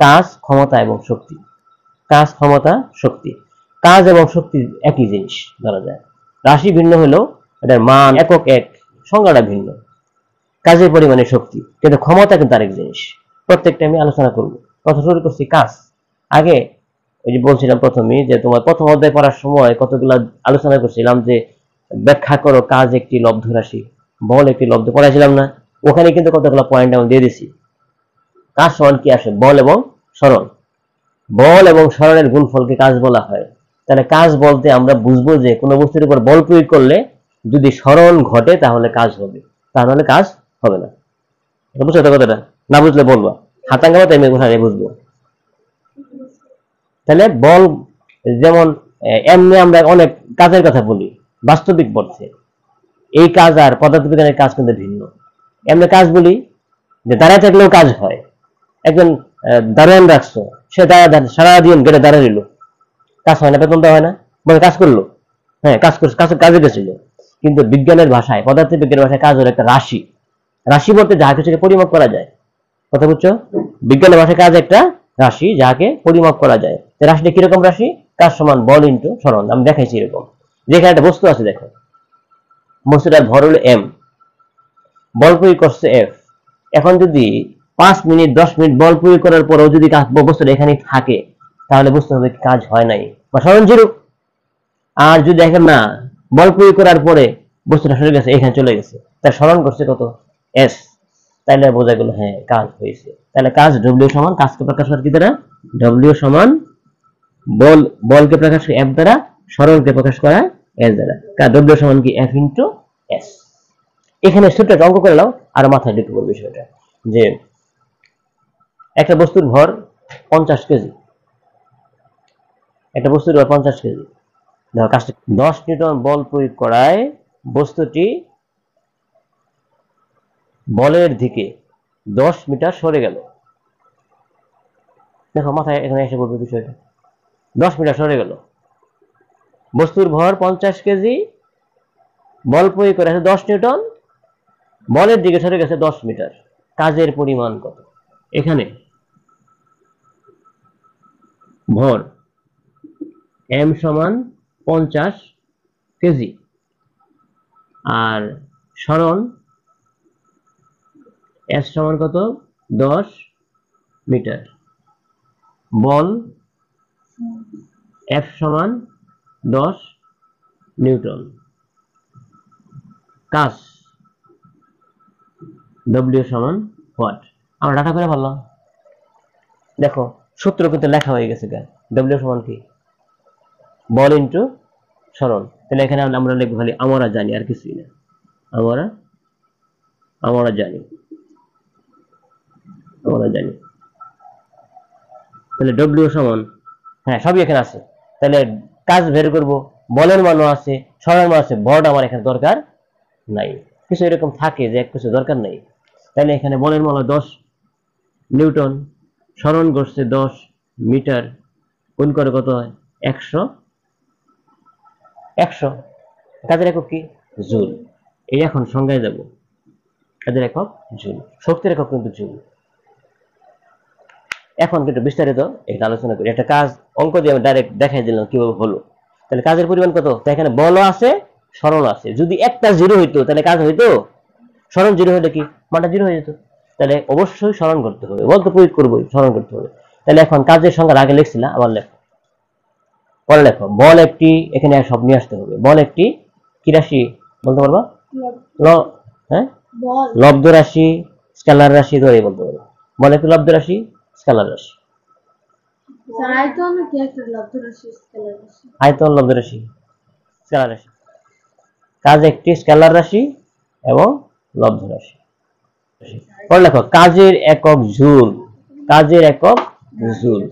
কাজ, ক্ষমতা এবং শক্তি। কাজ, ক্ষমতা, শক্তি। কাজ এবং শক্তি একই জিনিস ধরা যায়। রাশি ভিন্ন হলেও এটার মান একক এক, সংজ্ঞাটা ভিন্ন। কাজের পরিমাণে শক্তি, কিন্তু ক্ষমতা কিন্তু আরেক জিনিস। প্রত্যেকটা আমি আলোচনা করব। কথা শুরু করছি কাজ। আগে ওই যে বলছিলাম প্রথমেই যে তোমার প্রথম অধ্যায় পড়ার সময় কতগুলো আলোচনা করছিলাম যে ব্যাখ্যা করো কাজ একটি লব্ধ রাশি, বল একটি লব্ধ, পড়াইছিলাম না? ওখানে কিন্তু কতগুলো পয়েন্ট আমি দিয়ে দিছি। কাজ সমান কি আসে? বল এবং সরণ। বল এবং সরণের গুণফলকে কাজ বলা হয়। তাহলে কাজ বলতে আমরা বুঝবো যে কোনো বস্তুর উপর বল প্রয়োগ করলে যদি সরণ ঘটে তাহলে কাজ হবে, তা নাহলে কাজ হবে না। বুঝছো তো কথাটা? না বুঝলে বলবা, হাতাঙ্গা মতো আমি কোথায় বুঝবো। তাহলে বল যেমন এমনি আমরা অনেক কাজের কথা বলি বাস্তবিক অর্থে, এই কাজ আর পদার্থবিজ্ঞানের কাজ কিন্তু ভিন্ন। এমনি কাজ বলি যে দাঁড়ায় থাকলেও কাজ হয়। একজন দাঁড়ান রাখছো, সে সারাদিন গেটে দাঁড়ায় রইল, কাজ হয় না? বেতন দেওয়া হয় না? বলে কাজ করলো, হ্যাঁ কাজ করছে, কাজে গেছিল। কিন্তু বিজ্ঞানের ভাষায়, পদার্থ বিজ্ঞানের ভাষায় কাজ হলো একটা রাশি। রাশি বলতে যা কিছুকে পরিমাপ করা যায়। কথা বুঝছো? বিজ্ঞানের ভাষায় কাজ একটা রাশি যাকে পরিমাপ করা যায়। রাশিটা কিরকম রাশি? কাজ সমান বল ইন্টু সরণ। আমি দেখাইছি এরকম, যেখানে একটা বস্তু আছে, দেখো বস্তুটার ভর হলো এম, বল প্রয়োগ করছে এফ। এখন যদি 5 মিনিট 10 মিনিট বল প্রয়োগ করার পরেও যদি বস্তুটা এখানে থাকে, তাহলে বুঝতে হবে কাজ হয় নাই বা সরণ জিরো। আর যদি দেখেন না, বল প্রয়োগ করার পরে বস্তুটা সরে গেছে, এখানে চলে গেছে, তার সরণ করছে কত? এস। তাহলে বোঝা গেল হ্যাঁ কাজ হয়েছে। তাহলে কাজ ডব্লিউ সমান, কাজকে প্রকাশ করা কি দ্বারা? ডব্লিউ সমান বল, বলকে প্রকাশ করা এফ দ্বারা, সরণকে প্রকাশ করা এস দ্বারা। ডব্লিউ সমান কি? F into S. এখানে ছোট্ট একটা অঙ্ক করে নাও, আর মাথায় ঢুকে পড়বে বিষয়টা যে একটা বস্তুর ভর 50 কেজি, একটা বস্তুর ভর 50 কেজি। দেখো কাজটা, 10 নিউটন বল প্রয়োগ করায় বস্তুটি বলের দিকে 10 মিটার সরে গেল। দেখো মাথায় এখানে এসে পড়বে বিষয়টা, 10 মিটার সরে গেল। বস্তুর ভর 50 কেজি, বল প্রয়োগ করে 10 নিউটন, বলের দিকে সরে গেছে 10 মিটার। কাজের পরিমাণ কত? এখানে ভর এম সমান 50 কেজি আর সরণ এস সমান কত? 10 মিটার। বল এফ সমান 10 নিউটন। কাজ ডব্লিউ সমান হোয়াট? আমরা ডাটা করে ভাবলাম। দেখো সূত্র কিন্তু লেখা হয়ে গেছে। ডব্লিউ সমান কি? বল ইন্টু সরণ। তাহলে এখানে আমরা লিখবো খালি আমরা জানি, আর কিছুই না। আমরা জানি, আমরা জানি। তাহলে ডব্লিউ সমান, হ্যাঁ সবই এখানে আছে। তাহলে কাজ বের করব, বলের মানও আছে, সরণের মান আছে, বলটা আমার এখানে দরকার নাই। কিছু এরকম থাকে যে কিছু দরকার নাই। তাহলে এখানে বলের মান 10 নিউটন, সরণ ঘটছে 10 মিটার, গুণ করে কত হয়? 100। কাজের একক কি? জুল। এই এখন সংজ্ঞায় যাব। কাজের একক জুল, শক্তির একক কিন্তু জুল। এখন কিন্তু বিস্তারিত এটা আলোচনা করি। একটা কাজ অঙ্ক দিয়ে আমি ডাইরেক্ট দেখাই দিলাম কিভাবে হলো। তাহলে কাজের পরিমাণ কত? তো এখানে বলও আছে, সরণ আছে। যদি একটা জিরো হইতো তাহলে কাজ হইতো? সরণ জিরো হলে কি মানটা জিরো হয়ে যেত। তাহলে অবশ্যই সরণ করতে হবে, বল তো প্রয়োগ করবোই, সরণ করতে হবে। তাহলে এখন কাজের সংখ্যা আগে লিখছিলাম, আবার লেখো, পরে লেখো। বল একটি, এখানে সব নিয়ে আসতে হবে। বল একটি কি রাশি বলতে পারবা? হ্যাঁ, লব্ধ রাশি, স্কেলার রাশি ধরে বলতে পারবো। বল একটি লব্ধ রাশি, স্কেলার রাশি। আয়তন লব্ধ রাশি, স্কেলার রাশি। কাজ একটি স্কেলার রাশি এবং লব্ধ রাশি। পরে লেখো কাজের একক জুল, কাজের একক জুল।